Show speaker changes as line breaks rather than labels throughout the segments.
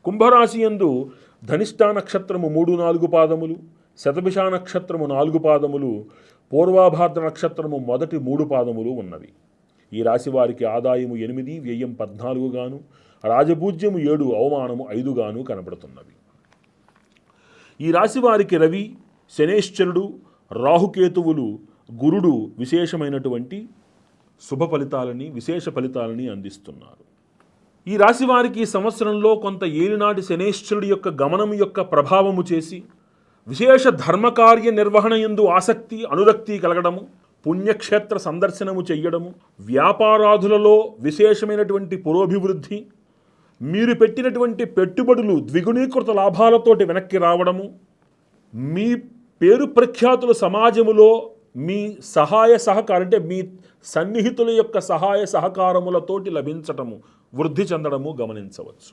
కుంభరాశి యందు ధనిష్ఠా నక్షత్రము 3-4 పాదములు, శతభిష నక్షత్రము 4 పాదములు, పూర్వాభాద్ర నక్షత్రము మొదటి 3 పాదములు ఉన్నవి. ఈ రాశి వారికి ఆదాయము 8, వ్యయం 14 గాను, రాజపూజ్యము 7, అవమానము 5 గాను కనబడుతున్నవి. ఈ రాశి వారికి రవి, శనేశ్వరుడు, రాహుకేతువులు, గురుడు విశేషమైనటువంటి శుభ ఫలితాలని, విశేష ఫలితాలని అందిస్తున్నారు. ఈ రాశి వారికి సంవత్సరంలో కొంత ఏలినాటి శనేశ్వరుడి యొక్క గమనం యొక్క ప్రభావము చేసి విశేష ధర్మకార్య నిర్వహణ యందు ఆసక్తి, అనురక్తి కలగడము, పుణ్యక్షేత్ర సందర్శనము చెయ్యడము, వ్యాపారాదులలో విశేషమైనటువంటి పురోభివృద్ధి, మీరు పెట్టినటువంటి పెట్టుబడులు ద్విగుణీకృత లాభాలతోటి వెనక్కి రావడము, మీ పేరు ప్రఖ్యాతుల సమాజములో మీ సహాయ సహకారం అంటే మీ సన్నిహితుల యొక్క సహాయ సహకారములతోటి లభించటము, వృద్ధి చెందడము గమనించవచ్చు.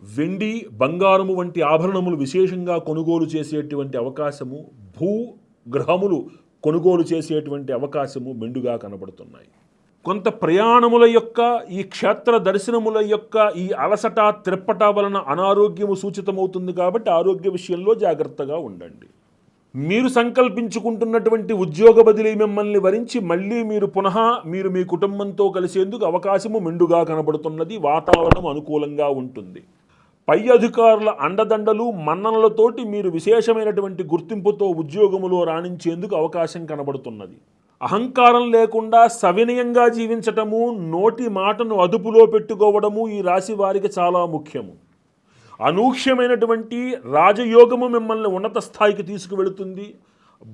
వెండి, బంగారము వంటి ఆభరణములు విశేషంగా కొనుగోలు చేసేటువంటి అవకాశము, భూగ్రహములు కొనుగోలు చేసేటువంటి అవకాశము మెండుగా కనబడుతున్నాయి. కొంత ప్రయాణముల యొక్క ఈ క్షేత్ర దర్శనముల యొక్క ఈ అలసట, త్రిప్పట వలన అనారోగ్యము సూచితమవుతుంది కాబట్టి ఆరోగ్య విషయంలో జాగ్రత్తగా ఉండండి. మీరు సంకల్పించుకుంటున్నటువంటి ఉద్యోగ బదిలీ మిమ్మల్ని వరించి మళ్ళీ మీరు పునః మీ కుటుంబంతో కలిసేందుకు అవకాశము మెండుగా కనబడుతున్నది. వాతావరణం అనుకూలంగా ఉంటుంది. పై అధికారుల అండదండలు, మన్ననలతోటి మీరు విశేషమైనటువంటి గుర్తింపుతో ఉద్యోగములో రాణించేందుకు అవకాశం కనబడుతున్నది. అహంకారం లేకుండా సవినయంగా జీవించటము, నోటి మాటను అదుపులో పెట్టుకోవడము ఈ రాశి వారికి చాలా ముఖ్యము. అనూహ్యమైనటువంటి రాజయోగము మిమ్మల్ని ఉన్నత స్థాయికి తీసుకువెళుతుంది.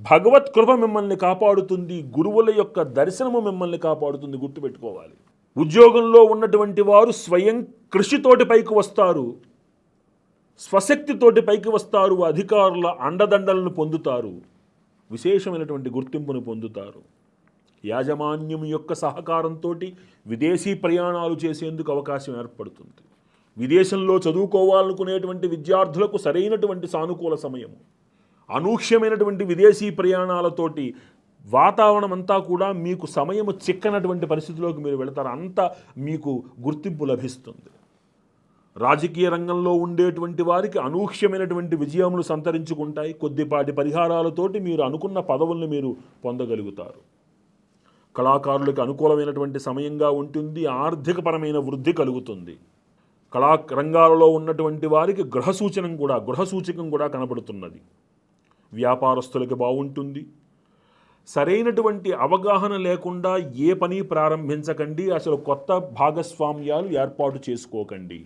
భగవత్ కృప మిమ్మల్ని కాపాడుతుంది. గురువుల యొక్క దర్శనము మిమ్మల్ని కాపాడుతుంది. గుర్తుపెట్టుకోవాలి. ఉద్యోగంలో ఉన్నటువంటి వారు స్వయం కృషితోటి పైకి వస్తారు, స్వశక్తితోటి పైకి వస్తారు. అధికారుల అండదండలను పొందుతారు, విశేషమైనటువంటి గుర్తింపును పొందుతారు. యాజమాన్యం యొక్క సహకారంతో విదేశీ ప్రయాణాలు చేసేందుకు అవకాశం ఏర్పడుతుంది. విదేశంలో చదువుకోవాలనుకునేటువంటి విద్యార్థులకు సరైనటువంటి సానుకూల సమయము. అనూహ్యమైనటువంటి విదేశీ ప్రయాణాలతోటి వాతావరణం అంతా కూడా మీకు సమయము చిక్కనటువంటి పరిస్థితిలోకి మీరు వెళతారు. అంత మీకు గుర్తింపు లభిస్తుంది. రాజకీయ రంగంలో ఉండేటువంటి వారికి అనూహ్యమైనటువంటి విజయములు సంతరించుకుంటాయి. కొద్దిపాటి పరిహారాలతోటి మీరు అనుకున్న పదవులను మీరు పొందగలుగుతారు. కళాకారులకు అనుకూలమైనటువంటి సమయంగా ఉంటుంది. ఆర్థికపరమైన వృద్ధి కలుగుతుంది. కళా రంగాలలో ఉన్నటువంటి వారికి గృహసూచకం కూడా కనబడుతున్నది. వ్యాపారస్తులకి బాగుంటుంది. సరైనటువంటి అవగాహన లేకుండా ఏ పని ప్రారంభించకండి. అసలు కొత్త భాగస్వామ్యాలు ఏర్పాటు చేసుకోకండి.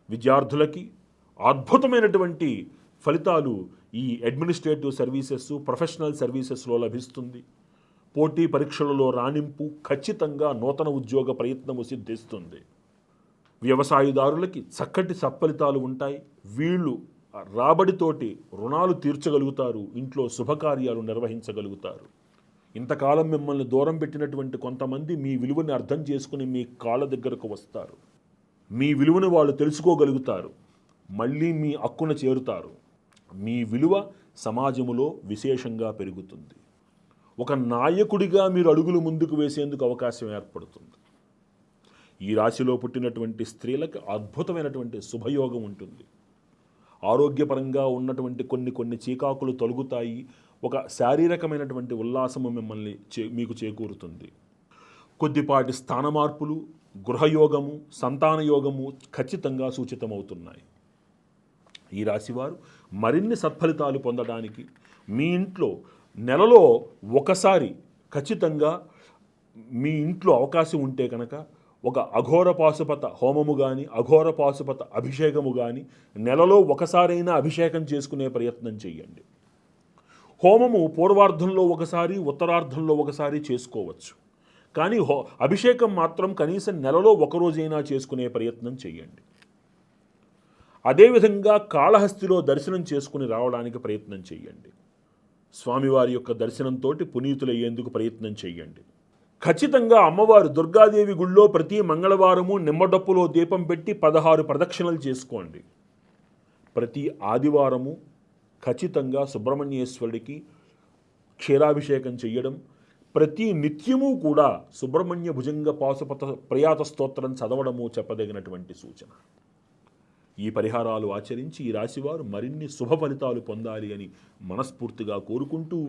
విద్యార్థులకి అద్భుతమైనటువంటి ఫలితాలు ఈ అడ్మినిస్ట్రేటివ్ సర్వీసెస్, ప్రొఫెషనల్ సర్వీసెస్లో లభిస్తుంది. పోటీ పరీక్షలలో రాణింపు, ఖచ్చితంగా నూతన ఉద్యోగ ప్రయత్నము సిద్ధిస్తుంది. వ్యవసాయదారులకి చక్కటి సత్ఫలితాలు ఉంటాయి. వీళ్ళు రాబడితోటి రుణాలు తీర్చగలుగుతారు. ఇంట్లో శుభకార్యాలు నిర్వహించగలుగుతారు. ఇంతకాలం మిమ్మల్ని దూరం పెట్టినటువంటి కొంతమంది మీ విలువని అర్థం చేసుకుని మీ కాళ్ళ దగ్గరకు వస్తారు. మీ విలువను వాళ్ళు తెలుసుకోగలుగుతారు. మళ్ళీ మీ హక్కున చేరుతారు. మీ విలువ సమాజములో విశేషంగా పెరుగుతుంది. ఒక నాయకుడిగా మీరు అడుగులు ముందుకు వేసేందుకు అవకాశం ఏర్పడుతుంది. ఈ రాశిలో పుట్టినటువంటి స్త్రీలకు అద్భుతమైనటువంటి శుభయోగం ఉంటుంది. ఆరోగ్యపరంగా ఉన్నటువంటి కొన్ని చీకాకులు తొలగుతాయి. ఒక శారీరకమైనటువంటి ఉల్లాసము మిమ్మల్ని మీకు చేకూరుతుంది. కొద్దిపాటి స్థాన మార్పులు, గృహయోగము, సంతానయోగము ఖచ్చితంగా సూచితమవుతున్నాయి. ఈ రాశివారు మరిన్ని సత్ఫలితాలు పొందడానికి మీ ఇంట్లో నెలలో ఒకసారి ఖచ్చితంగా మీ ఇంట్లో అవకాశం ఉంటే కనుక ఒక అఘోర పాశుపత హోమము కానీ, అఘోర పాశుపత అభిషేకము కానీ నెలలో ఒకసారైనా అభిషేకం చేసుకునే ప్రయత్నం చేయండి. హోమము పూర్వార్ధంలో ఒకసారి, ఉత్తరార్ధంలో ఒకసారి చేసుకోవచ్చు. కానీ అభిషేకం మాత్రం కనీసం నెలలో ఒకరోజైనా చేసుకునే ప్రయత్నం చేయండి. అదేవిధంగా కాళహస్తిలో దర్శనం చేసుకుని రావడానికి ప్రయత్నం చేయండి. స్వామివారి యొక్క దర్శనంతో పునీతులయ్యేందుకు ప్రయత్నం చేయండి. ఖచ్చితంగా అమ్మవారు దుర్గాదేవి గుళ్ళో ప్రతి మంగళవారము నిమ్మడప్పులో దీపం పెట్టి 16 ప్రదక్షిణలు చేసుకోండి. ప్రతి ఆదివారము ఖచ్చితంగా సుబ్రహ్మణ్యేశ్వరుడికి క్షీరాభిషేకం చేయడం, ప్రతి నిత్యము కూడా సుబ్రహ్మణ్య భుజంగ పాశుపత ప్రయాత స్తోత్రం చదవడము చెప్పదగినటువంటి సూచన. ఈ పరిహారాలు ఆచరించి ఈ రాశివారు మరిన్ని శుభ ఫలితాలు పొందాలి అని మనస్ఫూర్తిగా కోరుకుంటూ